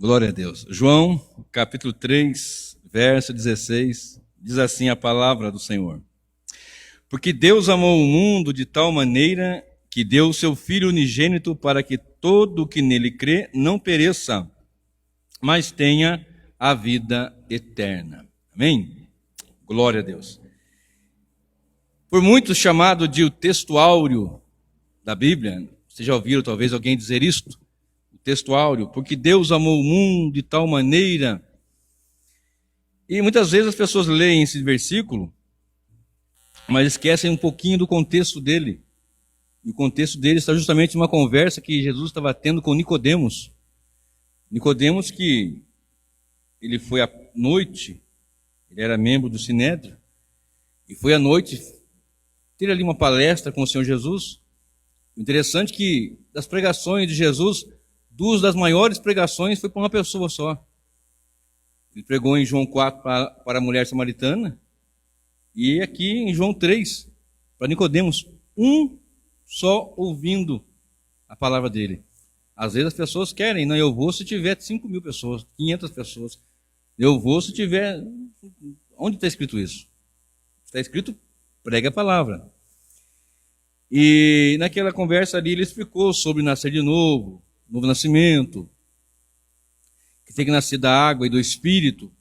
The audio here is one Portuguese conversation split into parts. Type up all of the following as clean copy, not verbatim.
Glória a Deus. João, capítulo 3, verso 16, diz assim a palavra do Senhor. Porque Deus amou o mundo de tal maneira que deu o seu Filho unigênito para que todo o que nele crê não pereça, mas tenha a vida eterna. Amém? Glória a Deus. Por muitos chamado de o texto áureo da Bíblia, vocês já ouviram talvez alguém dizer isto? Texto áureo, porque Deus amou o mundo de tal maneira. E muitas vezes as pessoas leem esse versículo, mas esquecem um pouquinho do contexto dele. E o contexto dele está justamente uma conversa que Jesus estava tendo com Nicodemos. Nicodemos, que ele foi à noite, ele era membro do Sinédrio, e foi à noite ter ali uma palestra com o Senhor Jesus. O interessante é que das pregações de Jesus, duas das maiores pregações foi para uma pessoa só. Ele pregou em João 4 para a mulher samaritana e aqui em João 3 para Nicodemos, um só ouvindo a palavra dele. Às vezes as pessoas querem, não, eu vou se tiver 5.000 pessoas, 500 pessoas. Eu vou se tiver... Onde está escrito isso? Está escrito, prega a palavra. E naquela conversa ali ele explicou sobre nascer de novo nascimento, que tem que nascer da água e do Espírito,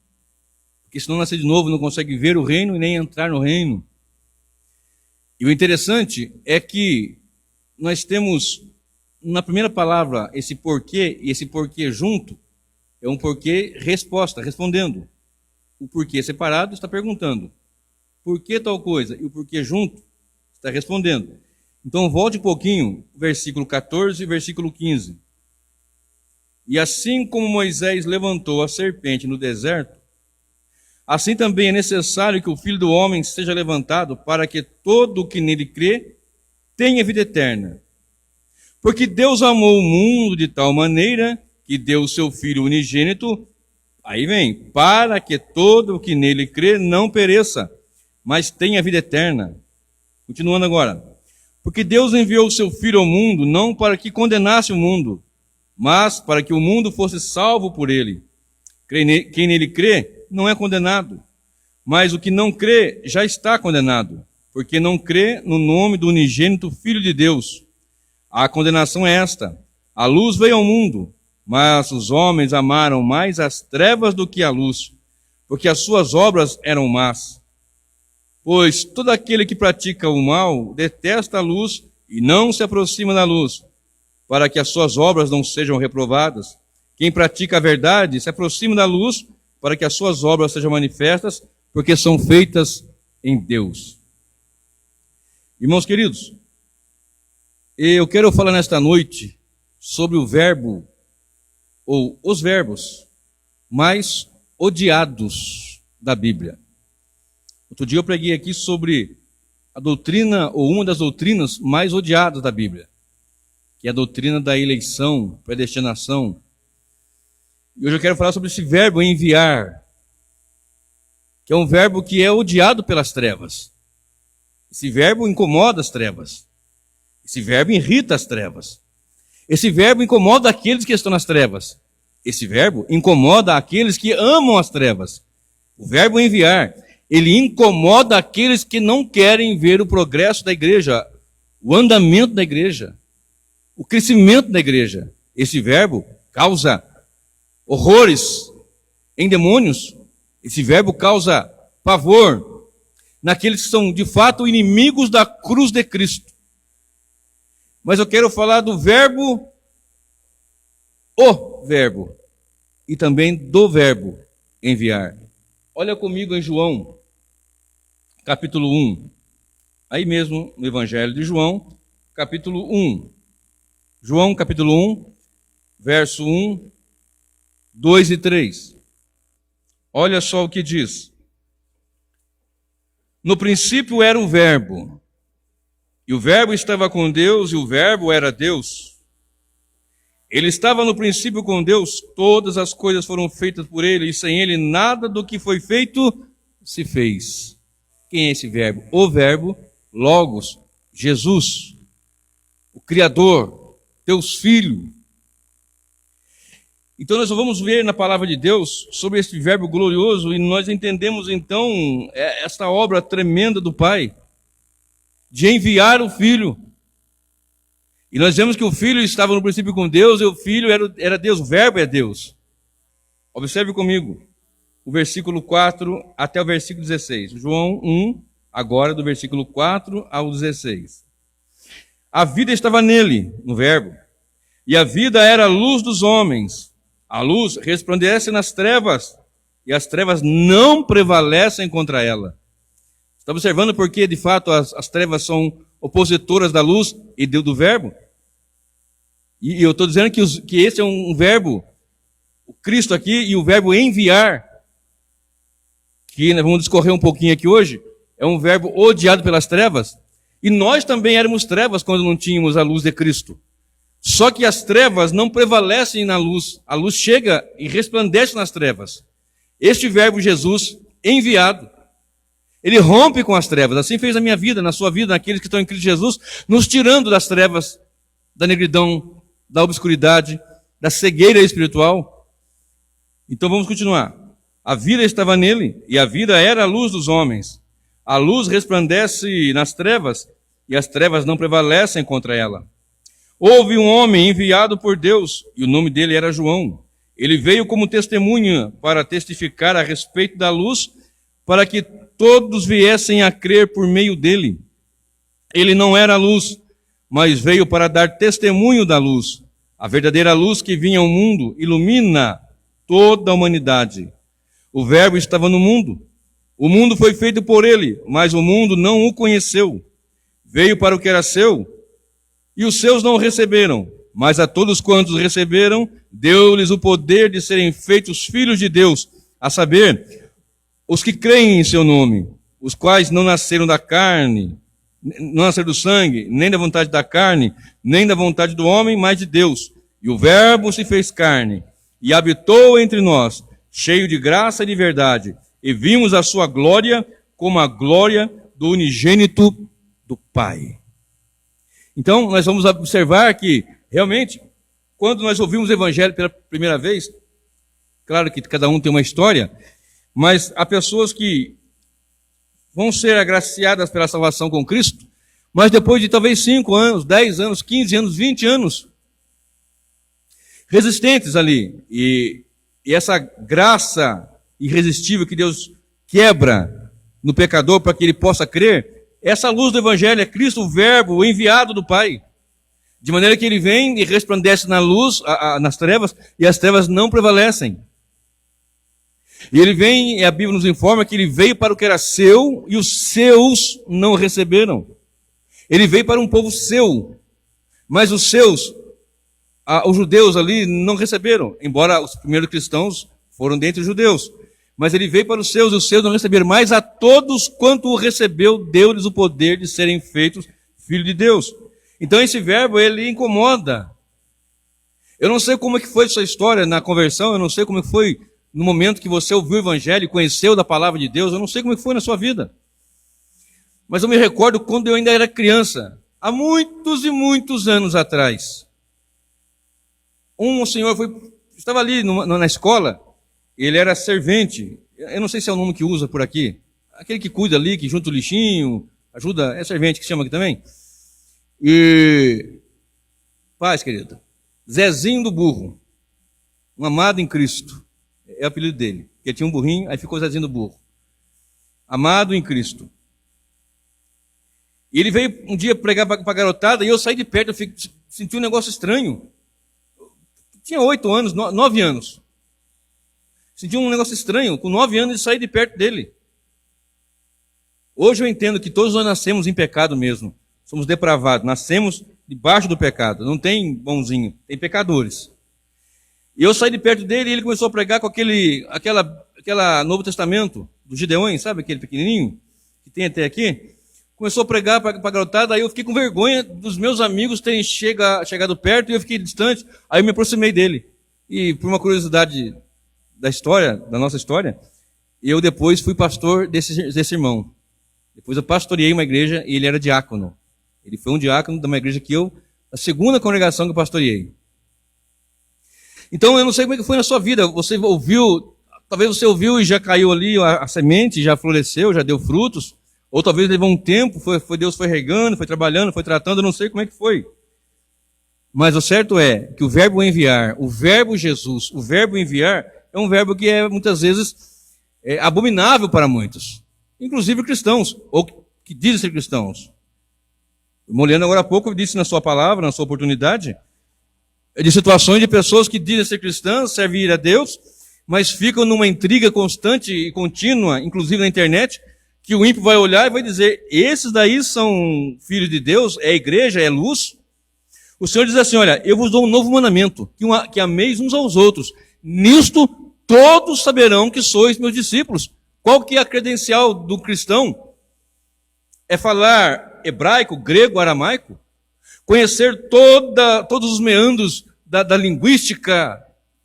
porque se não nascer de novo não consegue ver o reino e nem entrar no reino. E o interessante é que nós temos na primeira palavra esse porquê, e esse porquê junto é um porquê resposta, respondendo. O porquê separado está perguntando, por que tal coisa? E o porquê junto está respondendo. Então volte um pouquinho, versículo 14 e versículo 15. E assim como Moisés levantou a serpente no deserto, assim também é necessário que o Filho do Homem seja levantado para que todo o que nele crê tenha vida eterna. Porque Deus amou o mundo de tal maneira que deu o seu Filho unigênito, aí vem, para que todo o que nele crê não pereça, mas tenha vida eterna. Continuando agora. Porque Deus enviou o seu Filho ao mundo não para que condenasse o mundo, mas para que o mundo fosse salvo por ele. Quem nele crê não é condenado, mas o que não crê já está condenado, porque não crê no nome do unigênito Filho de Deus. A condenação é esta: a luz veio ao mundo, mas os homens amaram mais as trevas do que a luz, porque as suas obras eram más. Pois todo aquele que pratica o mal detesta a luz e não se aproxima da luz, para que as suas obras não sejam reprovadas. Quem pratica a verdade se aproxima da luz, para que as suas obras sejam manifestas, porque são feitas em Deus. Irmãos queridos, eu quero falar nesta noite sobre o verbo, ou os verbos mais odiados da Bíblia. Outro dia eu preguei aqui sobre a doutrina, ou uma das doutrinas mais odiadas da Bíblia, que é a doutrina da eleição, predestinação. E hoje eu quero falar sobre esse verbo enviar, que é um verbo que é odiado pelas trevas. Esse verbo incomoda as trevas. Esse verbo irrita as trevas. Esse verbo incomoda aqueles que estão nas trevas. Esse verbo incomoda aqueles que amam as trevas. O verbo enviar, ele incomoda aqueles que não querem ver o progresso da igreja, o andamento da igreja, o crescimento da igreja. Esse verbo causa horrores em demônios. Esse verbo causa pavor naqueles que são de fato inimigos da cruz de Cristo. Mas eu quero falar do verbo, o verbo, e também do verbo enviar. Olha comigo em João, capítulo 1. Aí mesmo no Evangelho de João, capítulo 1. João, capítulo 1, verso 1, 2 e 3. Olha só o que diz. No princípio era o verbo, e o verbo estava com Deus, e o verbo era Deus. Ele estava no princípio com Deus, todas as coisas foram feitas por ele, e sem ele nada do que foi feito se fez. Quem é esse verbo? O verbo, Logos, Jesus, o Criador, Deus Filho. Então nós vamos ver na palavra de Deus sobre esse verbo glorioso e nós entendemos então esta obra tremenda do Pai de enviar o Filho. E nós vemos que o Filho estava no princípio com Deus e o Filho era Deus, o verbo é Deus. Observe comigo o versículo 4 até o versículo 16. João 1, agora do versículo 4 ao 16. A vida estava nele, no verbo, e a vida era a luz dos homens. A luz resplandece nas trevas, e as trevas não prevalecem contra ela. Está observando por que, de fato, as trevas são opositoras da luz e do verbo? E eu estou dizendo que esse é um verbo, o Cristo aqui, e o verbo enviar, que nós vamos discorrer um pouquinho aqui hoje, é um verbo odiado pelas trevas. E nós também éramos trevas quando não tínhamos a luz de Cristo. Só que as trevas não prevalecem na luz. A luz chega e resplandece nas trevas. Este verbo Jesus, enviado, ele rompe com as trevas. Assim fez a minha vida, na sua vida, naqueles que estão em Cristo Jesus, nos tirando das trevas, da negridão, da obscuridade, da cegueira espiritual. Então vamos continuar. A vida estava nele, e a vida era a luz dos homens. A luz resplandece nas trevas, e as trevas não prevalecem contra ela. Houve um homem enviado por Deus, e o nome dele era João. Ele veio como testemunha para testificar a respeito da luz, para que todos viessem a crer por meio dele. Ele não era a luz, mas veio para dar testemunho da luz. A verdadeira luz que vinha ao mundo ilumina toda a humanidade. O verbo estava no mundo. O mundo foi feito por ele, mas o mundo não o conheceu. Veio para o que era seu, e os seus não o receberam, mas a todos quantos receberam, deu-lhes o poder de serem feitos filhos de Deus, a saber, os que creem em seu nome, os quais não nasceram da carne, não nasceram do sangue, nem da vontade da carne, nem da vontade do homem, mas de Deus. E o Verbo se fez carne, e habitou entre nós, cheio de graça e de verdade, e vimos a sua glória como a glória do unigênito do Pai. Então, nós vamos observar que, realmente, quando nós ouvimos o Evangelho pela primeira vez, claro que cada um tem uma história, mas há pessoas que vão ser agraciadas pela salvação com Cristo, mas depois de talvez 5 anos, 10 anos, 15 anos, 20 anos, resistentes ali. E essa graça irresistível que Deus quebra no pecador para que ele possa crer, essa luz do Evangelho é Cristo, o Verbo, o enviado do Pai. De maneira que ele vem e resplandece na luz, nas trevas, e as trevas não prevalecem. E ele vem, e a Bíblia nos informa que ele veio para o que era seu, e os seus não o receberam. Ele veio para um povo seu, mas os seus, os judeus ali, não receberam, embora os primeiros cristãos foram dentre os judeus. Mas ele veio para os seus, e os seus não receberam. Mas a todos quanto o recebeu, deu-lhes o poder de serem feitos filhos de Deus. Então esse verbo, ele incomoda. Eu não sei como é que foi sua história na conversão, eu não sei como é que foi no momento que você ouviu o Evangelho e conheceu da palavra de Deus, eu não sei como é que foi na sua vida. Mas eu me recordo quando eu ainda era criança, há muitos e muitos anos atrás. Um senhor estava ali na escola, ele era servente, eu não sei se é o nome que usa por aqui, aquele que cuida ali, que junta o lixinho, ajuda, é servente que chama aqui também. E, paz, querido, Zezinho do Burro, um amado em Cristo, é o apelido dele, porque tinha um burrinho, aí ficou Zezinho do Burro. Amado em Cristo. E ele veio um dia pregar para a garotada, e eu saí de perto, eu senti um negócio estranho. Tinha 8 anos, 9 anos. Senti um negócio estranho, com 9 anos e saí de perto dele. Hoje eu entendo que todos nós nascemos em pecado mesmo. Somos depravados, nascemos debaixo do pecado. Não tem bonzinho, tem pecadores. E eu saí de perto dele e ele começou a pregar com aquela Novo Testamento do Gideões, sabe aquele pequenininho que tem até aqui? Começou a pregar para a garotada, aí eu fiquei com vergonha dos meus amigos terem chegado perto e eu fiquei distante. Aí eu me aproximei dele. E por uma curiosidade da história, da nossa história, eu depois fui pastor desse irmão. Depois eu pastoreei uma igreja e ele era diácono. Ele foi um diácono de uma igreja a segunda congregação que eu pastoreei. Então eu não sei como é que foi na sua vida. Você ouviu, talvez você ouviu e já caiu ali a semente, já floresceu, já deu frutos. Ou talvez levou um tempo, Deus foi regando, foi trabalhando, foi tratando, eu não sei como é que foi. Mas o certo é que o verbo enviar, o verbo Jesus, o verbo enviar, é um verbo que é muitas vezes abominável para muitos. Inclusive cristãos, ou que dizem ser cristãos. O Moliano agora há pouco disse na sua palavra, na sua oportunidade, de situações de pessoas que dizem ser cristãs, servir a Deus, mas ficam numa intriga constante e contínua, inclusive na internet, que o ímpio vai olhar e vai dizer, esses daí são filhos de Deus, é igreja, é luz. O Senhor diz assim, olha, eu vos dou um novo mandamento, que ameis uns aos outros. Nisto todos saberão que sois meus discípulos. Qual que é a credencial do cristão? É falar hebraico, grego, aramaico? Conhecer todos os meandros da linguística,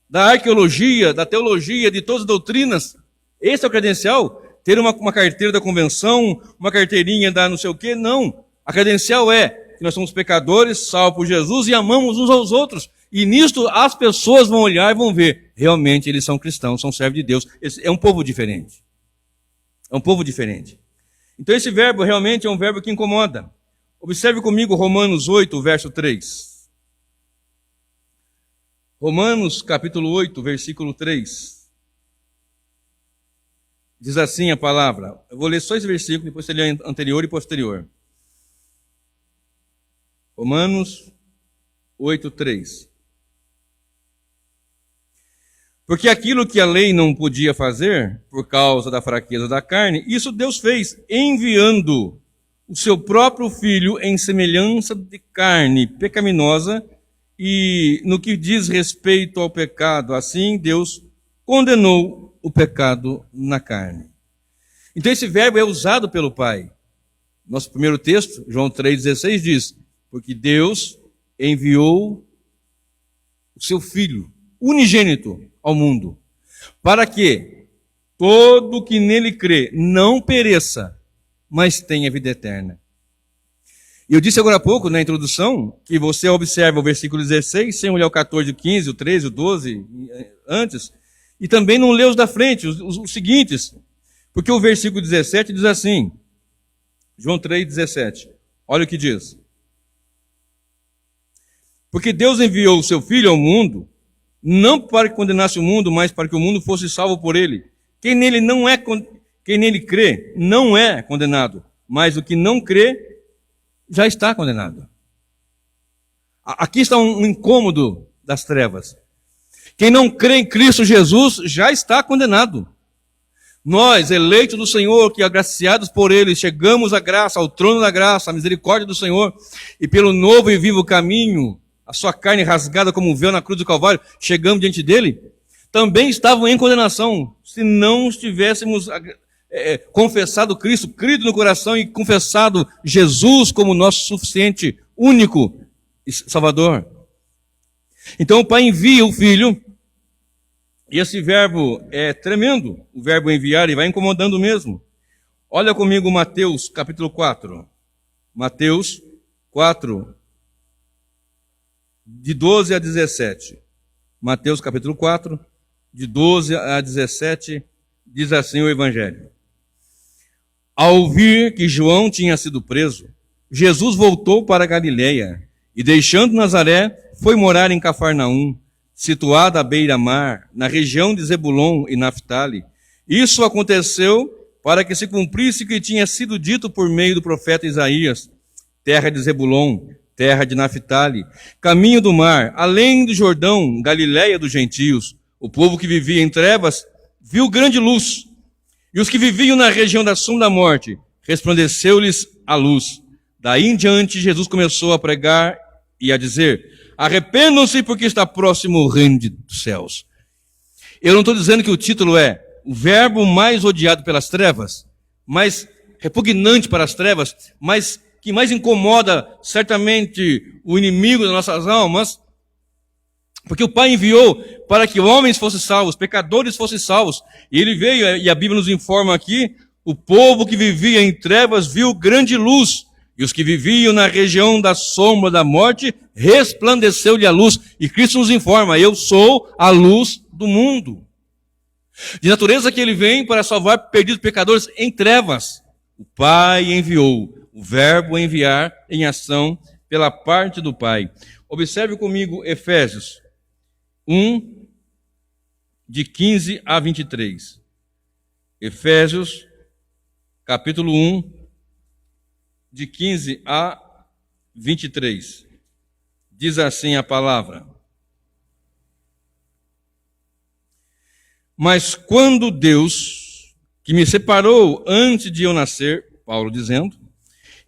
da arqueologia, da teologia, de todas as doutrinas? Esse é o credencial? Ter uma carteira da convenção, uma carteirinha da não sei o quê? Não. A credencial é que nós somos pecadores, salvos por Jesus e amamos uns aos outros. E nisto as pessoas vão olhar e vão ver, realmente eles são cristãos, são servos de Deus. É um povo diferente. É um povo diferente. Então esse verbo realmente é um verbo que incomoda. Observe comigo Romanos 8, verso 3. Romanos capítulo 8, versículo 3. Diz assim a palavra. Eu vou ler só esse versículo, depois você lê anterior e posterior. Romanos 8, 3. Porque aquilo que a lei não podia fazer, por causa da fraqueza da carne, isso Deus fez, enviando o seu próprio Filho em semelhança de carne pecaminosa, e no que diz respeito ao pecado, assim Deus condenou o pecado na carne. Então esse verbo é usado pelo Pai. Nosso primeiro texto, João 3,16, diz, porque Deus enviou o seu Filho, unigênito, ao mundo, para que todo que nele crê não pereça, mas tenha vida eterna. E eu disse agora há pouco, na introdução, que você observa o versículo 16, sem olhar o 14, o 15, o 13, o 12, antes, e também não lê os da frente, os seguintes, porque o versículo 17 diz assim, João 3,17, olha o que diz. Porque Deus enviou o seu Filho ao mundo, não para que condenasse o mundo, mas para que o mundo fosse salvo por ele. Quem nele crê não é condenado, mas o que não crê já está condenado. Aqui está um incômodo das trevas. Quem não crê em Cristo Jesus já está condenado. Nós, eleitos do Senhor, que agraciados por Ele, chegamos à graça, ao trono da graça, à misericórdia do Senhor, e pelo novo e vivo caminho, a sua carne rasgada como um véu na cruz do Calvário, chegamos diante dele, também estavam em condenação, se não estivéssemos confessado Cristo, crido no coração e confessado Jesus como nosso suficiente, único Salvador. Então o Pai envia o Filho, e esse verbo é tremendo, o verbo enviar, e vai incomodando mesmo. Olha comigo Mateus capítulo 4. Mateus 4, de 12 a 17. Mateus capítulo 4, de 12 a 17, diz assim o Evangelho. Ao ouvir que João tinha sido preso, Jesus voltou para Galileia e, deixando Nazaré, foi morar em Cafarnaum, situada à beira-mar, na região de Zebulon e Naftali. Isso aconteceu para que se cumprisse o que tinha sido dito por meio do profeta Isaías, terra de Zebulon, terra de Naftali, caminho do mar, além do Jordão, Galileia dos gentios. O povo que vivia em trevas viu grande luz, e os que viviam na região da sombra da morte, resplandeceu-lhes a luz. Daí em diante, Jesus começou a pregar e a dizer, arrependam-se porque está próximo o reino dos céus. Eu não estou dizendo que o título é o verbo mais odiado pelas trevas, mais repugnante para as trevas, mas que mais incomoda certamente o inimigo das nossas almas, porque o Pai enviou para que homens fossem salvos, pecadores fossem salvos, e ele veio, e a Bíblia nos informa aqui, o povo que vivia em trevas viu grande luz, E os que viviam na região da sombra da morte, resplandeceu-lhe a luz. E Cristo nos informa, eu sou a luz do mundo. De natureza que ele vem para salvar perdidos pecadores em trevas. O Pai enviou, o verbo enviar em ação pela parte do Pai. Observe comigo Efésios 1, de 15 a 23. Efésios, capítulo 1, de 15 a 23. Diz assim a palavra: Mas quando Deus, que me separou antes de eu nascer, Paulo dizendo,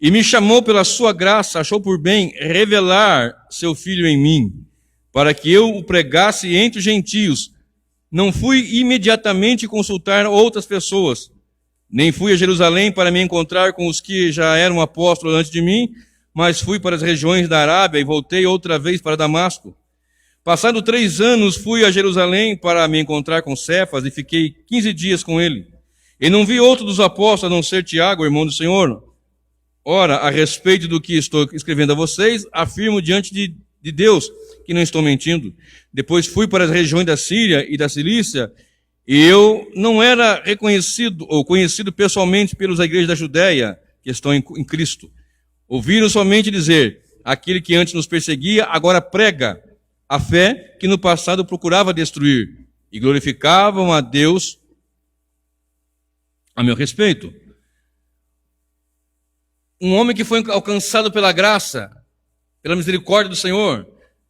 e me chamou pela sua graça, achou por bem revelar seu Filho em mim, para que eu o pregasse entre os gentios. Não fui imediatamente consultar outras pessoas, nem fui a Jerusalém para me encontrar com os que já eram apóstolos antes de mim, mas fui para as regiões da Arábia e voltei outra vez para Damasco. Passado 3 anos, fui a Jerusalém para me encontrar com Cefas e fiquei 15 dias com ele. E não vi outro dos apóstolos a não ser Tiago, irmão do Senhor. Ora, a respeito do que estou escrevendo a vocês, afirmo diante de Deus que não estou mentindo. Depois fui para as regiões da Síria e da Cilícia, e eu não era reconhecido ou conhecido pessoalmente pelos da igreja da Judéia, que estão em Cristo. Ouviram somente dizer, aquele que antes nos perseguia, agora prega a fé que no passado procurava destruir, e glorificavam a Deus a meu respeito. Um homem que foi alcançado pela graça, pela misericórdia do Senhor,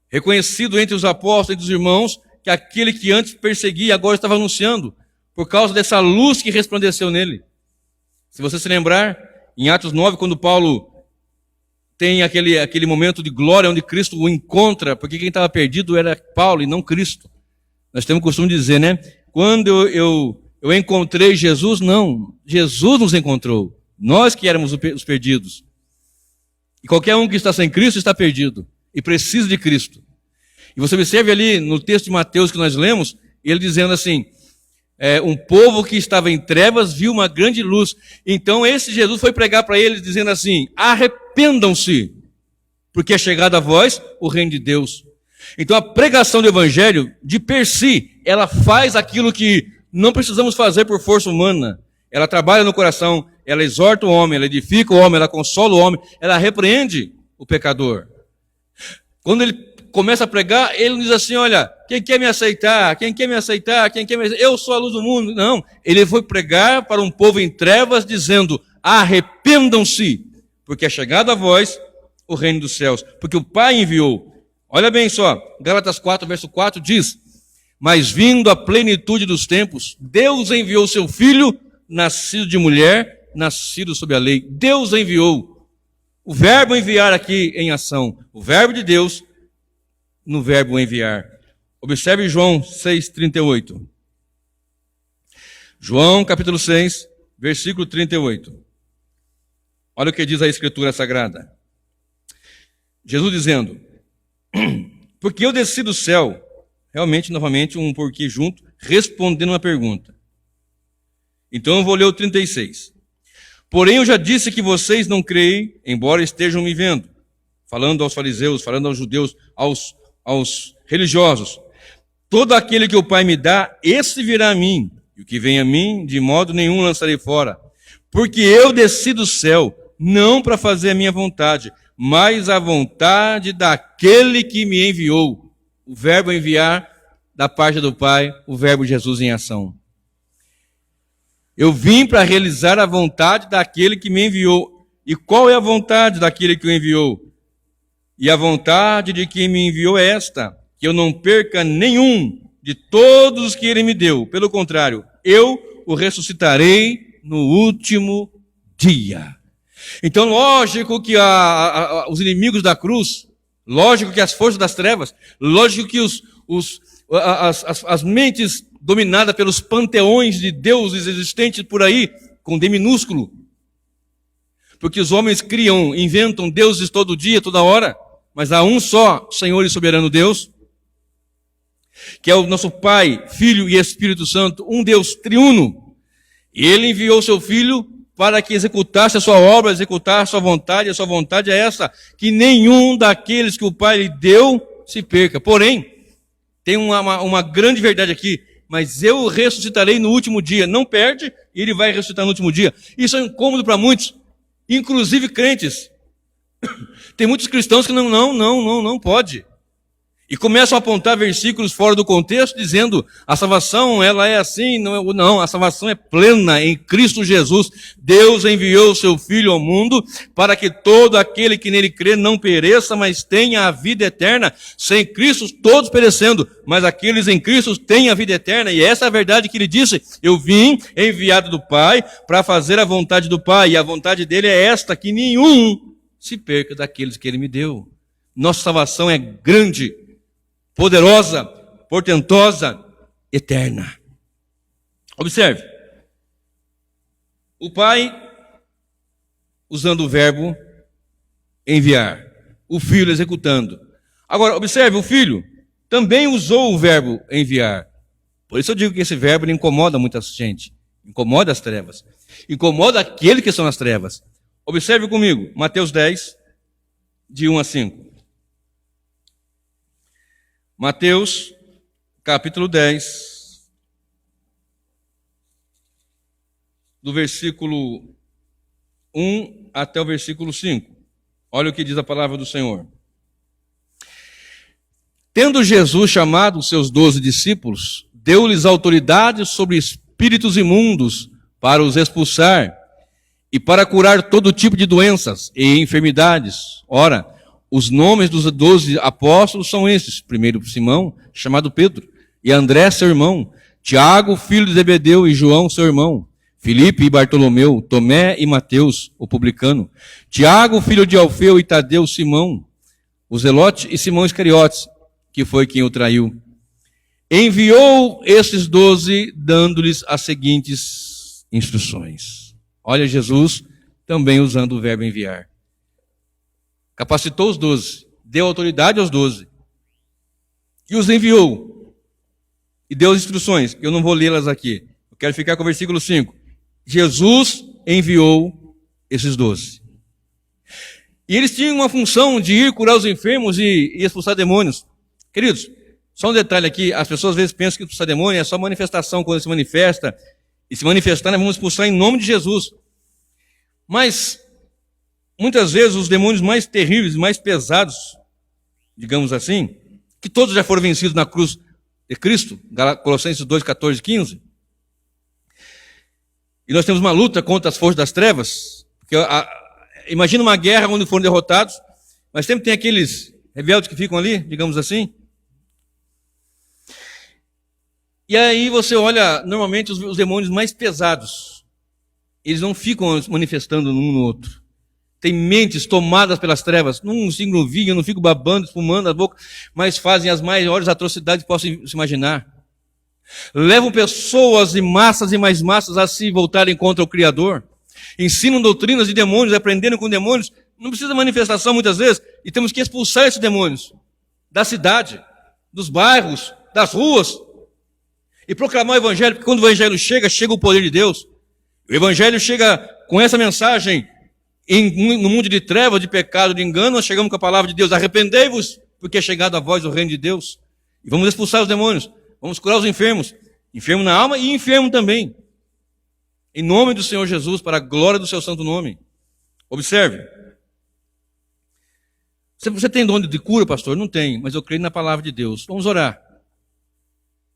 reconhecido entre os apóstolos e entre os irmãos, que aquele que antes perseguia agora estava anunciando, por causa dessa luz que resplandeceu nele. Se você se lembrar, em Atos 9, quando Paulo tem aquele momento de glória onde Cristo o encontra, porque quem estava perdido era Paulo e não Cristo. Nós temos o costume de dizer, né? Quando eu encontrei Jesus, não, Jesus nos encontrou. Nós que éramos os perdidos. E qualquer um que está sem Cristo está perdido e precisa de Cristo. E você observe ali no texto de Mateus que nós lemos, ele dizendo assim, um povo que estava em trevas viu uma grande luz. Então esse Jesus foi pregar para eles dizendo assim, arrependam-se, porque é chegado a vós o reino de Deus. Então a pregação do evangelho, de per si, ela faz aquilo que não precisamos fazer por força humana. Ela trabalha no coração, ela exorta o homem, ela edifica o homem, ela consola o homem, ela repreende o pecador. Quando ele começa a pregar, ele diz assim, olha, quem quer me aceitar? Quem quer me aceitar? Quem quer me aceitar? Eu sou a luz do mundo. Não, ele foi pregar para um povo em trevas, dizendo, arrependam-se, porque é chegado a vós o reino dos céus, porque o Pai enviou. Olha bem só, Gálatas 4, verso 4 diz, mas vindo a plenitude dos tempos, Deus enviou seu Filho, nascido de mulher, nascido sob a lei. Deus enviou. O verbo enviar aqui em ação. O verbo de Deus no verbo enviar. Observe João 6,38. João capítulo 6, versículo 38. Olha o que diz a Escritura Sagrada. Jesus dizendo, porque eu desci do céu, realmente, novamente, um porquê junto, respondendo uma pergunta. Então eu vou ler o 36. Porém eu já disse que vocês não creem, embora estejam me vendo. Falando aos fariseus, falando aos judeus, aos religiosos. Todo aquele que o Pai me dá, esse virá a mim. E o que vem a mim, de modo nenhum lançarei fora. Porque eu desci do céu, não para fazer a minha vontade, mas a vontade daquele que me enviou. O verbo enviar, da parte do Pai, o verbo Jesus em ação. Eu vim para realizar a vontade daquele que me enviou. E qual é a vontade daquele que o enviou? E a vontade de quem me enviou é esta, que eu não perca nenhum de todos os que ele me deu. Pelo contrário, eu o ressuscitarei no último dia. Então, lógico que os inimigos da cruz, lógico que as forças das trevas, lógico que as mentes dominadas pelos panteões de deuses existentes por aí, com D minúsculo, porque os homens criam, inventam deuses todo dia, toda hora, mas há um só Senhor e soberano Deus, que é o nosso Pai, Filho e Espírito Santo, um Deus triuno. E ele enviou seu Filho para que executasse a sua obra, executasse a sua vontade. A sua vontade é essa, que nenhum daqueles que o Pai lhe deu se perca. Porém, tem uma grande verdade aqui: mas eu o ressuscitarei no último dia. Não perde, e ele vai ressuscitar no último dia. Isso é um incômodo para muitos, inclusive crentes. Tem muitos cristãos que não pode. E começam a apontar versículos fora do contexto, dizendo, a salvação, ela é assim, não, a salvação é plena em Cristo Jesus. Deus enviou o seu Filho ao mundo, para que todo aquele que nele crê não pereça, mas tenha a vida eterna. Sem Cristo, todos perecendo, mas aqueles em Cristo têm a vida eterna. E essa é a verdade que ele disse: eu vim enviado do Pai, para fazer a vontade do Pai, e a vontade dele é esta, que nenhum se perca daqueles que ele me deu. Nossa salvação é grande, poderosa, portentosa, eterna. Observe. O Pai usando o verbo enviar. O Filho executando. Agora, observe, o Filho também usou o verbo enviar. Por isso eu digo que esse verbo incomoda muita gente. Incomoda as trevas. Incomoda aquele que são as trevas. Observe comigo, Mateus 10, de 1 a 5. Mateus, capítulo 10, do versículo 1 até o versículo 5. Olha o que diz a palavra do Senhor. Tendo Jesus chamado os seus 12 discípulos, deu-lhes autoridade sobre espíritos imundos para os expulsar e para curar todo tipo de doenças e enfermidades. Ora, os nomes dos 12 apóstolos são estes: primeiro Simão, chamado Pedro, e André, seu irmão, Tiago, filho de Zebedeu, e João, seu irmão, Filipe e Bartolomeu, Tomé e Mateus, o publicano, Tiago, filho de Alfeu, e Tadeu, Simão, o Zelote, e Simão Iscariotes, que foi quem o traiu. Enviou esses 12, dando-lhes as seguintes instruções. Olha, Jesus também usando o verbo enviar. Capacitou os 12, deu autoridade aos 12, e os enviou, e deu as instruções. Eu não vou lê-las aqui, eu quero ficar com o versículo 5. Jesus enviou esses 12. E eles tinham uma função de ir curar os enfermos e expulsar demônios. Queridos, só um detalhe aqui: as pessoas às vezes pensam que expulsar demônio é só manifestação. Quando se manifesta, e se manifestar, nós vamos expulsar em nome de Jesus. Mas muitas vezes os demônios mais terríveis, mais pesados, digamos assim, que todos já foram vencidos na cruz de Cristo, Colossenses 2, 14 e 15. E nós temos uma luta contra as forças das trevas, porque imagina uma guerra onde foram derrotados, mas sempre tem aqueles rebeldes que ficam ali, digamos assim. E aí você olha, normalmente os demônios mais pesados, eles não ficam manifestando um no outro. Tem mentes tomadas pelas trevas, não ficam vinho, não ficam babando, espumando a boca, mas fazem as maiores atrocidades que possam se imaginar. Levam pessoas e mais massas a se voltarem contra o Criador. Ensinam doutrinas de demônios, aprendendo com demônios. Não precisa manifestação muitas vezes, e temos que expulsar esses demônios da cidade, dos bairros, das ruas, e proclamar o Evangelho, porque quando o Evangelho chega o poder de Deus. O Evangelho chega com essa mensagem no mundo de trevas, de pecado, de engano. Nós chegamos com a palavra de Deus: arrependei-vos, porque é chegado a vós o reino de Deus. E vamos expulsar os demônios, vamos curar os enfermos, enfermo na alma e enfermo também, em nome do Senhor Jesus, para a glória do seu santo nome. Observe. Você tem dom de cura, pastor? Não tem, mas eu creio na palavra de Deus. Vamos orar.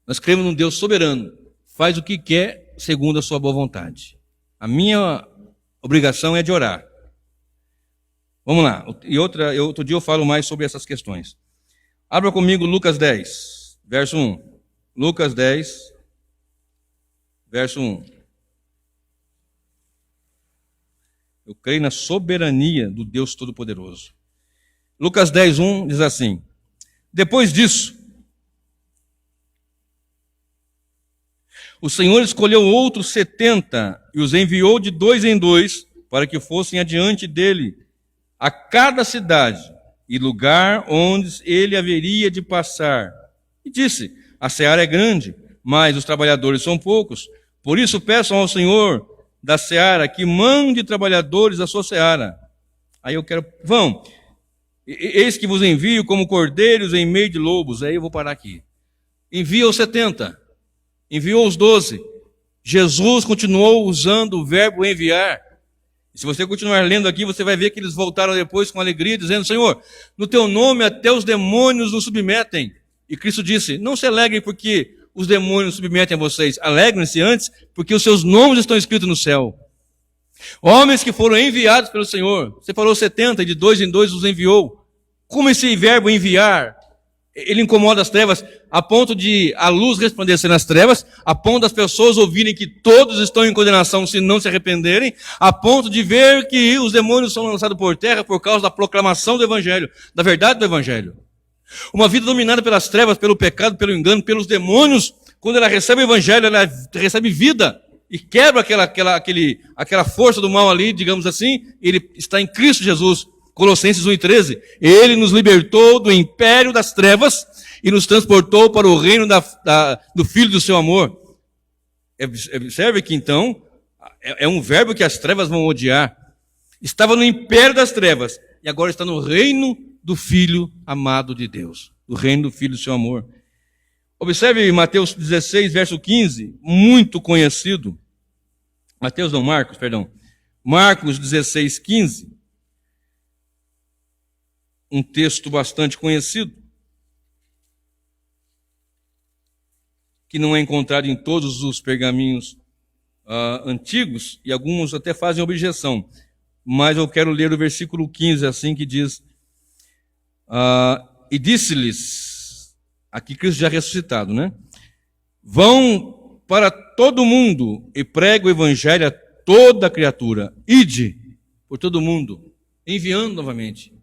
Nós cremos num Deus soberano, faz o que quer segundo a sua boa vontade. A minha obrigação é de orar. Vamos lá. E outro dia eu falo mais sobre essas questões. Abra comigo Lucas 10, verso 1. Lucas 10, verso 1. Eu creio na soberania do Deus Todo-Poderoso. Lucas 10, 1 diz assim: depois disso, o Senhor escolheu outros 70 e os enviou de 2 em 2 para que fossem adiante dele a cada cidade e lugar onde ele haveria de passar. E disse: a seara é grande, mas os trabalhadores são poucos. Por isso peçam ao Senhor da seara, que mande trabalhadores à sua seara. Aí eu quero, vão, eis que vos envio como cordeiros em meio de lobos. Aí eu vou parar aqui. Envia os 70, enviou os 12. Jesus continuou usando o verbo enviar. Se você continuar lendo aqui, você vai ver que eles voltaram depois com alegria, dizendo: Senhor, no teu nome até os demônios nos submetem. E Cristo disse: não se alegrem porque os demônios submetem a vocês. Alegrem-se antes, porque os seus nomes estão escritos no céu. Homens que foram enviados pelo Senhor. Você falou 70, de 2 em 2 os enviou. Como esse verbo enviar, ele incomoda as trevas, a ponto de a luz resplandecer nas trevas, a ponto das pessoas ouvirem que todos estão em condenação se não se arrependerem, a ponto de ver que os demônios são lançados por terra por causa da proclamação do Evangelho, da verdade do Evangelho. Uma vida dominada pelas trevas, pelo pecado, pelo engano, pelos demônios, quando ela recebe o Evangelho, ela recebe vida e quebra aquela força do mal ali, digamos assim, ele está em Cristo Jesus. Colossenses 1:13, ele nos libertou do império das trevas e nos transportou para o reino do Filho do seu amor. Observe que então, é um verbo que as trevas vão odiar. Estava no império das trevas e agora está no reino do Filho amado de Deus. O reino do Filho do seu amor. Observe Mateus 16, verso 15, muito conhecido. Marcos 16, 15. Um texto bastante conhecido, que não é encontrado em todos os pergaminhos antigos, e alguns até fazem objeção, mas eu quero ler o versículo 15, assim que diz, e disse-lhes, aqui Cristo já ressuscitado, né? Vão para todo mundo e pregue o evangelho a toda criatura, ide por todo mundo, enviando novamente.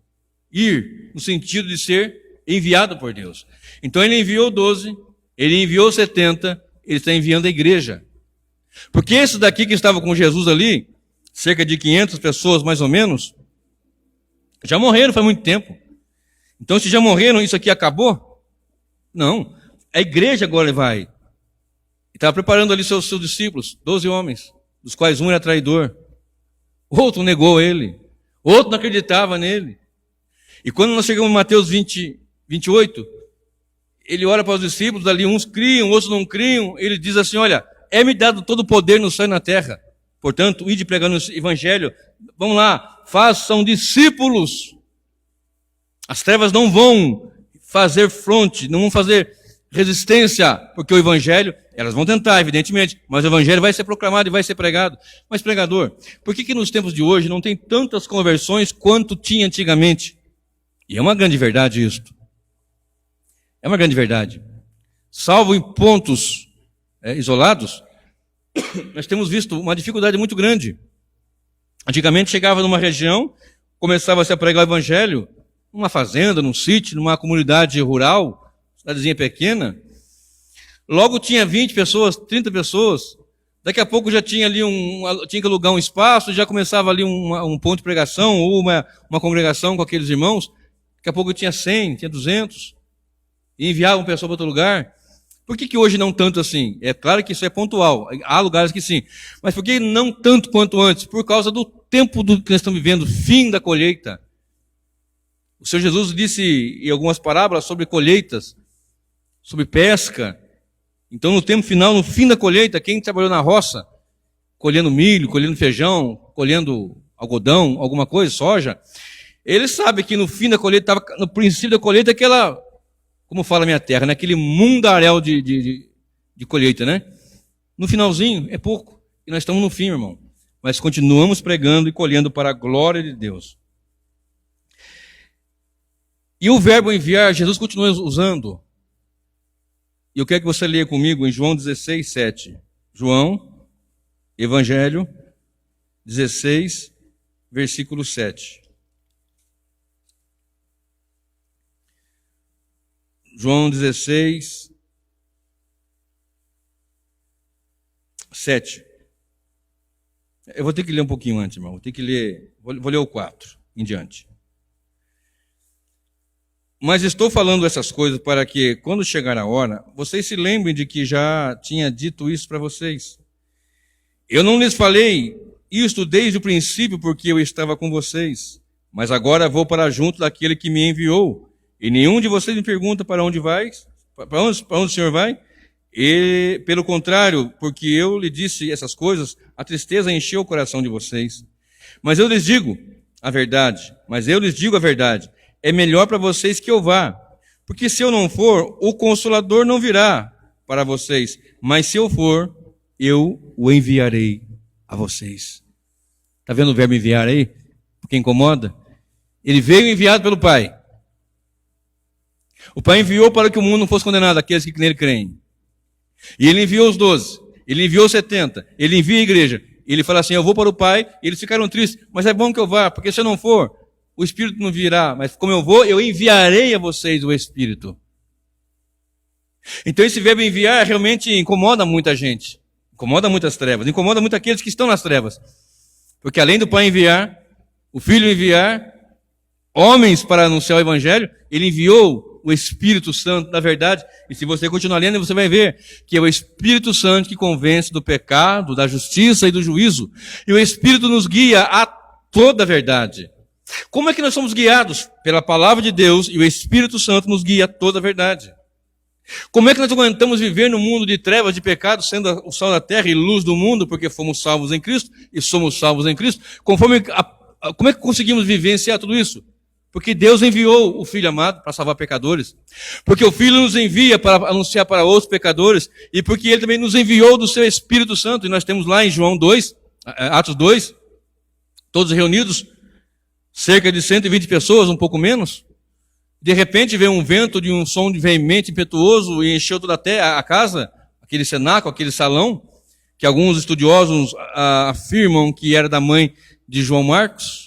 Ir, no sentido de ser enviado por Deus. Então ele enviou 12, ele enviou 70, ele está enviando a igreja. Porque esses daqui que estavam com Jesus ali, cerca de 500 pessoas mais ou menos, já morreram faz muito tempo. Então se já morreram, isso aqui acabou? Não, a igreja agora vai. Estava preparando ali seus discípulos, 12 homens, dos quais um era traidor, outro negou ele, outro não acreditava nele. E quando nós chegamos em Mateus 28, ele ora para os discípulos, ali uns criam, outros não criam, ele diz assim, olha, é-me dado todo o poder no céu e na terra, portanto, ide pregando o evangelho, vamos lá, façam discípulos. As trevas não vão fazer fronte, não vão fazer resistência, porque o evangelho, elas vão tentar, evidentemente, mas o evangelho vai ser proclamado e vai ser pregado. Mas, pregador, por que nos tempos de hoje não tem tantas conversões quanto tinha antigamente? E é uma grande verdade isto. É uma grande verdade. Salvo em pontos isolados, nós temos visto uma dificuldade muito grande. Antigamente chegava numa região, começava-se a pregar o evangelho, numa fazenda, num sítio, numa comunidade rural, cidadezinha pequena. Logo tinha 20 pessoas, 30 pessoas. Daqui a pouco já tinha ali tinha que alugar um espaço, já começava ali um ponto de pregação, ou uma congregação com aqueles irmãos. Daqui a pouco tinha 100, tinha 200, e enviavam pessoa para outro lugar. Por que hoje não tanto assim? É claro que isso é pontual, há lugares que sim. Mas por que não tanto quanto antes? Por causa do tempo que nós estamos vivendo, fim da colheita. O Senhor Jesus disse em algumas parábolas sobre colheitas, sobre pesca. Então no tempo final, no fim da colheita, quem trabalhou na roça, colhendo milho, colhendo feijão, colhendo algodão, alguma coisa, soja, ele sabe que no fim da colheita, no princípio da colheita, aquela, como fala a minha terra, né? Aquele mundaréu de colheita, né? No finalzinho, é pouco. E nós estamos no fim, irmão. Mas continuamos pregando e colhendo para a glória de Deus. E o verbo enviar, Jesus continua usando. E eu quero que você leia comigo em João 16, 7. João, Evangelho, 16, versículo 7. João 16, 7. Eu vou ter que ler um pouquinho antes, irmão. Vou ter que ler, vou ler o 4 em diante. Mas estou falando essas coisas para que, quando chegar a hora, vocês se lembrem de que já tinha dito isso para vocês. Eu não lhes falei isto desde o princípio, porque eu estava com vocês. Mas agora vou para junto daquele que me enviou. E nenhum de vocês me pergunta para onde vais? Para onde o Senhor vai? E, pelo contrário, porque eu lhe disse essas coisas, a tristeza encheu o coração de vocês. Mas eu lhes digo a verdade. É melhor para vocês que eu vá. Porque se eu não for, o Consolador não virá para vocês. Mas se eu for, eu o enviarei a vocês. Está vendo o verbo enviar aí? Porque incomoda? Ele veio enviado pelo Pai. O Pai enviou para que o mundo não fosse condenado, aqueles que nele creem. E ele enviou os 12, ele enviou os 70, ele envia a igreja. E ele fala assim, eu vou para o Pai, e eles ficaram tristes, mas é bom que eu vá, porque se eu não for, o Espírito não virá, mas como eu vou, eu enviarei a vocês o Espírito. Então esse verbo enviar realmente incomoda muita gente, incomoda muitas trevas, incomoda muito aqueles que estão nas trevas. Porque além do Pai enviar, o Filho enviar, homens para anunciar o Evangelho, ele enviou o Espírito Santo, na verdade, e se você continuar lendo, você vai ver que é o Espírito Santo que convence do pecado, da justiça e do juízo. E o Espírito nos guia a toda a verdade. Como é que nós somos guiados? Pela palavra de Deus, e o Espírito Santo nos guia a toda a verdade. Como é que nós aguentamos viver no mundo de trevas, de pecado, sendo o sal da terra e luz do mundo, porque fomos salvos em Cristo, e somos salvos em Cristo? Como é que conseguimos vivenciar tudo isso? Porque Deus enviou o Filho amado para salvar pecadores. Porque o Filho nos envia para anunciar para outros pecadores. E porque Ele também nos enviou do seu Espírito Santo. E nós temos lá em João 2, Atos 2, todos reunidos, cerca de 120 pessoas, um pouco menos. De repente veio um vento de um som veemente, impetuoso, e encheu toda a casa, aquele cenáculo, aquele salão, que alguns estudiosos afirmam que era da mãe de João Marcos.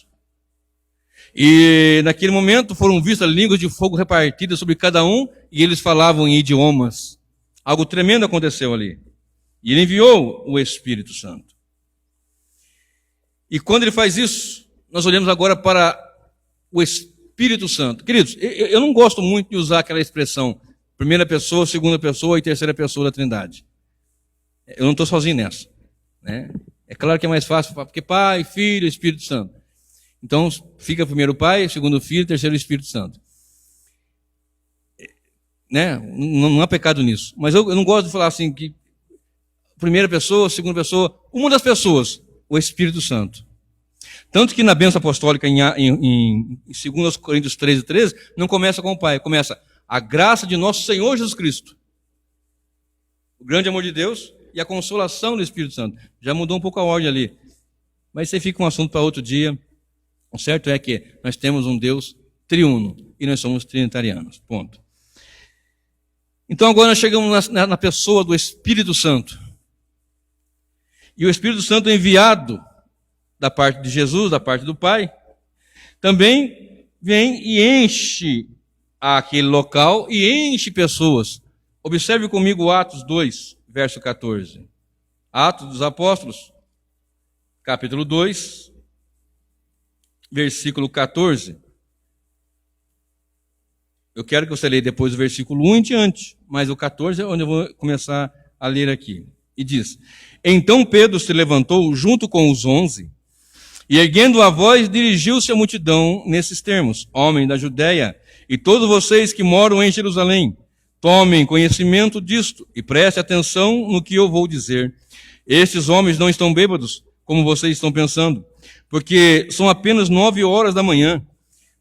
E naquele momento foram vistas línguas de fogo repartidas sobre cada um, e eles falavam em idiomas. Algo tremendo aconteceu ali. E ele enviou o Espírito Santo. E quando ele faz isso, nós olhamos agora para o Espírito Santo. Queridos, eu não gosto muito de usar aquela expressão primeira pessoa, segunda pessoa e terceira pessoa da Trindade. Eu não estou sozinho nessa, né? É claro que é mais fácil, porque Pai, Filho, Espírito Santo. Então, fica primeiro o Pai, segundo o Filho, terceiro o Espírito Santo. Né? Não há pecado nisso. Mas eu não gosto de falar assim, que primeira pessoa, segunda pessoa, uma das pessoas, o Espírito Santo. Tanto que na bênção apostólica, em 2 Coríntios 13, não começa com o Pai, começa a graça de nosso Senhor Jesus Cristo, o grande amor de Deus e a consolação do Espírito Santo. Já mudou um pouco a ordem ali. Mas isso aí fica um assunto para outro dia. O certo é que nós temos um Deus triuno e nós somos trinitarianos. Ponto. Então agora nós chegamos na pessoa do Espírito Santo. E o Espírito Santo enviado da parte de Jesus, da parte do Pai, também vem e enche aquele local e enche pessoas. Observe comigo Atos 2, verso 14. Atos dos Apóstolos, capítulo 2, versículo 14. Eu quero que você leia depois o versículo 1 em diante, mas o 14 é onde eu vou começar a ler aqui. E diz: Então Pedro se levantou junto com os 11, e erguendo a voz, dirigiu-se à multidão nesses termos: Homem da Judéia, e todos vocês que moram em Jerusalém, tomem conhecimento disto, e prestem atenção no que eu vou dizer. Estes homens não estão bêbados, como vocês estão pensando, porque são apenas 9 horas da manhã.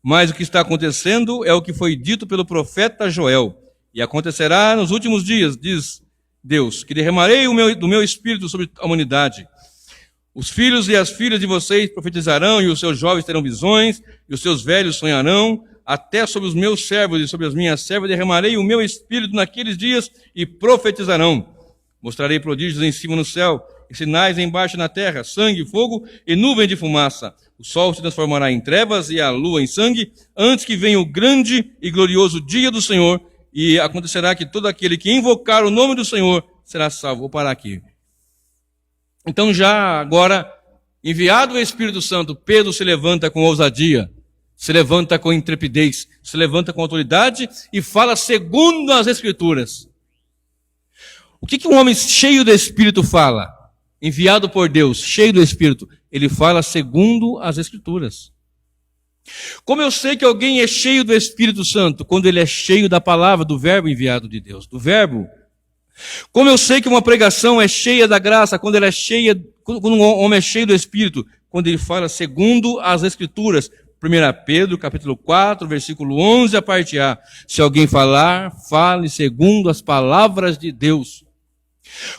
Mas o que está acontecendo é o que foi dito pelo profeta Joel. E acontecerá nos últimos dias, diz Deus, que derramarei do meu espírito sobre a humanidade. Os filhos e as filhas de vocês profetizarão, e os seus jovens terão visões, e os seus velhos sonharão. Até sobre os meus servos e sobre as minhas servas derramarei o meu espírito naqueles dias, e profetizarão. Mostrarei prodígios em cima no céu, e sinais embaixo na terra, sangue, fogo e nuvem de fumaça. O sol se transformará em trevas e a lua em sangue, antes que venha o grande e glorioso dia do Senhor, e acontecerá que todo aquele que invocar o nome do Senhor será salvo. Vou parar aqui. Então já agora, enviado o Espírito Santo, Pedro se levanta com ousadia, se levanta com intrepidez, se levanta com autoridade e fala segundo as Escrituras. O que um homem cheio do Espírito fala? enviado por Deus, cheio do Espírito, ele fala segundo as Escrituras. Como eu sei que alguém é cheio do Espírito Santo? Quando ele é cheio da palavra, do verbo enviado de Deus, do verbo. Como eu sei que uma pregação é cheia da graça? Quando ela é cheia, quando um homem é cheio do Espírito, quando ele fala segundo as Escrituras. 1 Pedro, capítulo 4, versículo 11, a parte A. Se alguém falar, fale segundo as palavras de Deus.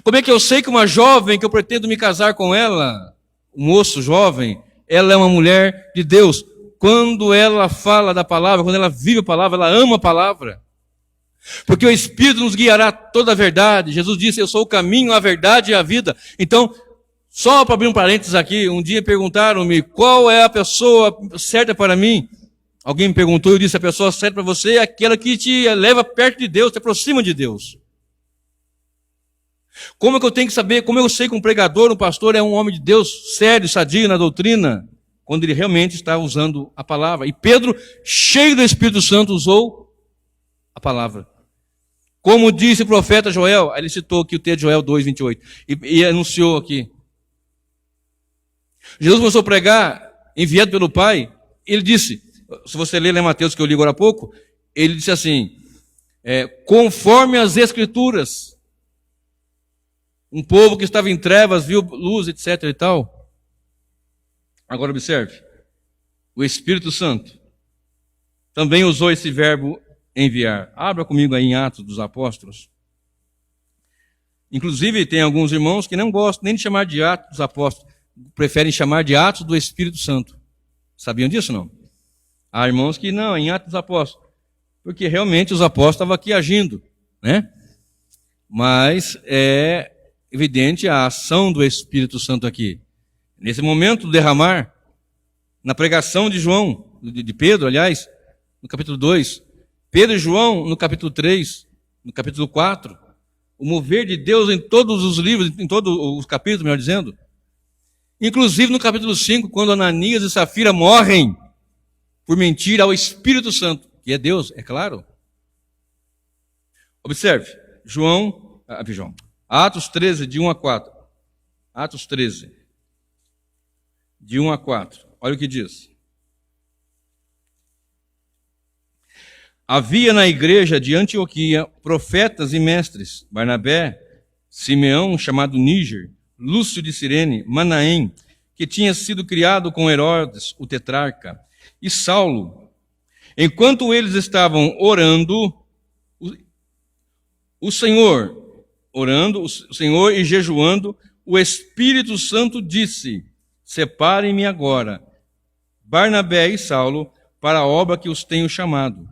Como é que eu sei que uma jovem, que eu pretendo me casar com ela, um moço jovem, ela é uma mulher de Deus? Quando ela fala da palavra, quando ela vive a palavra, ela ama a palavra. Porque o Espírito nos guiará toda a verdade. Jesus disse, eu sou o caminho, a verdade e a vida. Então, só para abrir um parênteses aqui, um dia perguntaram-me qual é a pessoa certa para mim. Alguém me perguntou, eu disse, a pessoa certa para você é aquela que te leva perto de Deus, te aproxima de Deus. Como é que eu tenho que saber, como eu sei que um pregador, um pastor é um homem de Deus sério, sadio na doutrina? Quando ele realmente está usando a palavra. E Pedro, cheio do Espírito Santo, usou a palavra. Como disse o profeta Joel, ele citou aqui o texto de Joel 2, 28, e anunciou aqui. Jesus começou a pregar, enviado pelo Pai, ele disse, se você ler lá em Mateus, que eu li agora há pouco, ele disse assim, conforme as Escrituras, um povo que estava em trevas, viu luz, etc. e tal. Agora observe, o Espírito Santo também usou esse verbo enviar. Abra comigo aí em Atos dos Apóstolos. Inclusive tem alguns irmãos que não gostam nem de chamar de Atos dos Apóstolos, preferem chamar de Atos do Espírito Santo. Sabiam disso, não? Há irmãos que não, em Atos dos Apóstolos, porque realmente os apóstolos estavam aqui agindo, né? Mas é evidente a ação do Espírito Santo aqui. Nesse momento do derramar, na pregação de João, de Pedro, aliás, no capítulo 2, Pedro e João, no capítulo 3, no capítulo 4, o mover de Deus em todos os livros, em todos os capítulos, melhor dizendo, inclusive no capítulo 5, quando Ananias e Safira morrem por mentir ao Espírito Santo, que é Deus, é claro. Observe, Atos 13, de 1 a 4. Atos 13, de 1 a 4. Olha o que diz. Havia na igreja de Antioquia profetas e mestres, Barnabé, Simeão, chamado Níger, Lúcio de Cirene, Manaém, que tinha sido criado com Herodes, o tetrarca, e Saulo. Enquanto eles estavam orando, o Senhor e jejuando, o Espírito Santo disse, separem-me agora, Barnabé e Saulo, para a obra que os tenho chamado.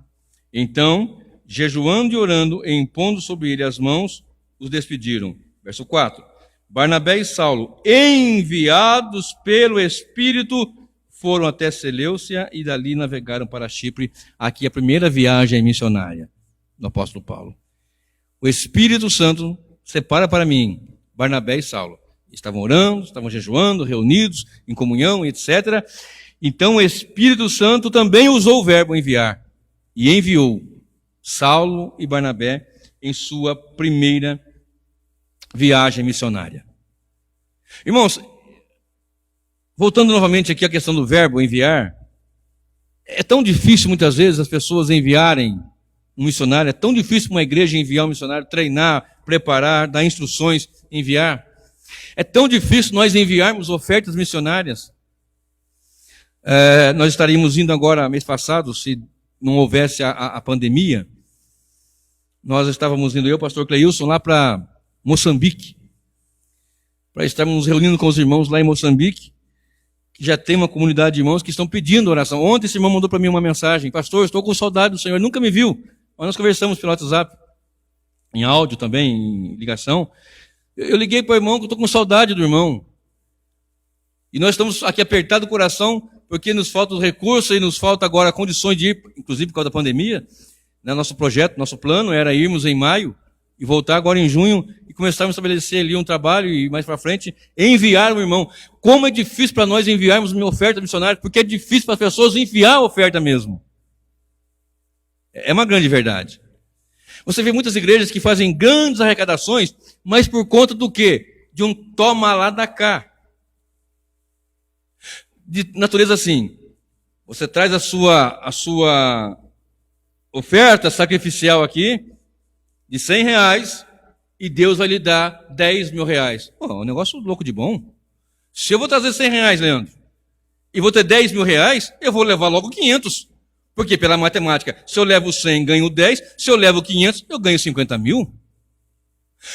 Então, jejuando e orando, e impondo sobre ele as mãos, os despediram. Verso 4. Barnabé e Saulo, enviados pelo Espírito, foram até Seleucia e dali navegaram para Chipre. Aqui a primeira viagem missionária do apóstolo Paulo. O Espírito Santo separa para mim Barnabé e Saulo. Estavam orando, estavam jejuando, reunidos, em comunhão, etc. Então o Espírito Santo também usou o verbo enviar. E enviou Saulo e Barnabé em sua primeira viagem missionária. Irmãos, voltando novamente aqui à questão do verbo enviar, é tão difícil muitas vezes as pessoas enviarem um missionário, é tão difícil uma igreja enviar um missionário, treinar, preparar, dar instruções, enviar. É tão difícil nós enviarmos ofertas missionárias. Nós estaríamos indo agora, mês passado, se não houvesse a pandemia, nós estávamos indo, eu e o pastor Cleilson, lá para Moçambique, para estarmos nos reunindo com os irmãos lá em Moçambique, que já tem uma comunidade de irmãos que estão pedindo oração. Ontem esse irmão mandou para mim uma mensagem, pastor, estou com saudade do Senhor, ele nunca me viu, mas nós conversamos pelo WhatsApp, em áudio também, em ligação. Eu liguei para o irmão, que eu estou com saudade do irmão. E nós estamos aqui apertado o coração, porque nos falta os recursos e nos falta agora condições de ir, inclusive por causa da pandemia. Né? Nosso projeto, nosso plano era irmos em maio e voltar agora em junho e começarmos a estabelecer ali um trabalho e mais para frente enviar o irmão. Como é difícil para nós enviarmos uma oferta missionária, porque é difícil para as pessoas enviar a oferta mesmo. É uma grande verdade. Você vê muitas igrejas que fazem grandes arrecadações, mas por conta do quê? de um toma lá da cá. De natureza assim, você traz a sua oferta sacrificial aqui, de R$100, e Deus vai lhe dar R$10.000. Pô, é um negócio louco de bom. Se eu vou trazer R$100, Leandro, e vou ter R$10.000, eu vou levar logo 500. Porque pela matemática, se eu levo 100, ganho 10. Se eu levo 500, eu ganho 50.000.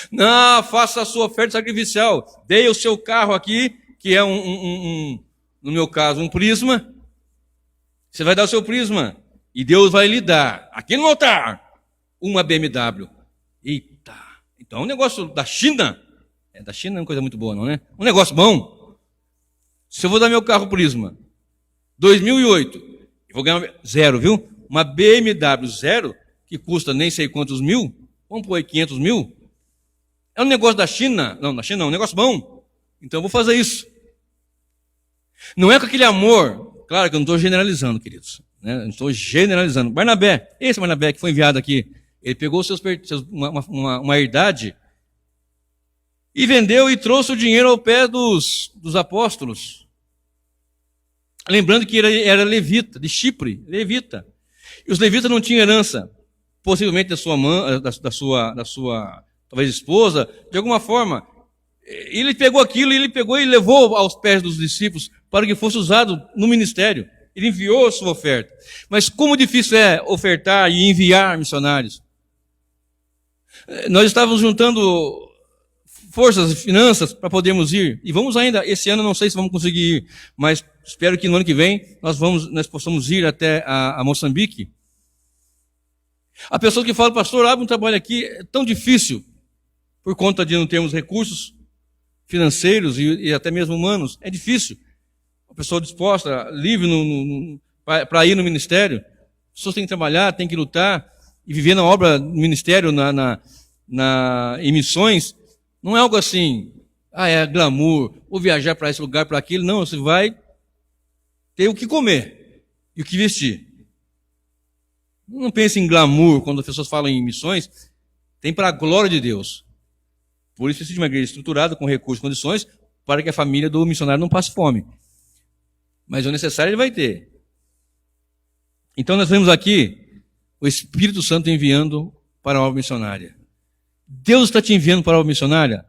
Não, faça a sua oferta sacrificial. Dê o seu carro aqui, que é no meu caso, um Prisma. Você vai dar o seu Prisma. E Deus vai lhe dar, aqui no altar, uma BMW. Eita! Então é um negócio da China. Da China não é uma coisa muito boa, não, né? Um negócio bom. Se eu vou dar meu carro Prisma, 2008, eu vou ganhar zero, viu? Uma BMW zero, que custa nem sei quantos mil, vamos pôr aí 500 mil. É um negócio da China. Não, da China não, é um negócio bom. Então eu vou fazer isso. Não é com aquele amor, claro que eu não estou generalizando, queridos. Né? Não estou generalizando. Barnabé, esse Barnabé que foi enviado aqui, ele pegou uma herdade e vendeu e trouxe o dinheiro ao pé dos apóstolos. Lembrando que ele era levita, de Chipre, levita. E os levitas não tinham herança, possivelmente da sua mãe, da sua talvez esposa, de alguma forma. Ele pegou aquilo e ele pegou e levou aos pés dos discípulos para que fosse usado no ministério. Ele enviou a sua oferta. Mas como difícil é ofertar e enviar missionários. Nós estávamos juntando forças e finanças para podermos ir. E vamos ainda, esse ano não sei se vamos conseguir ir, mas espero que no ano que vem nós possamos ir até a Moçambique. A pessoa que fala, pastor, abre um trabalho aqui, é tão difícil, por conta de não termos recursos financeiros e até mesmo humanos. É difícil. A pessoa disposta, livre para ir no ministério. As pessoas têm que trabalhar, têm que lutar e viver na obra do ministério, em missões. Não é algo assim, é glamour, vou viajar para esse lugar, para aquilo. Não, você vai ter o que comer e o que vestir. Não pense em glamour quando as pessoas falam em missões. Tem para a glória de Deus. Por isso precisa de uma igreja estruturada, com recursos e condições, para que a família do missionário não passe fome. Mas o necessário ele vai ter. Então nós vemos aqui o Espírito Santo enviando para a obra missionária. Deus está te enviando para a obra missionária?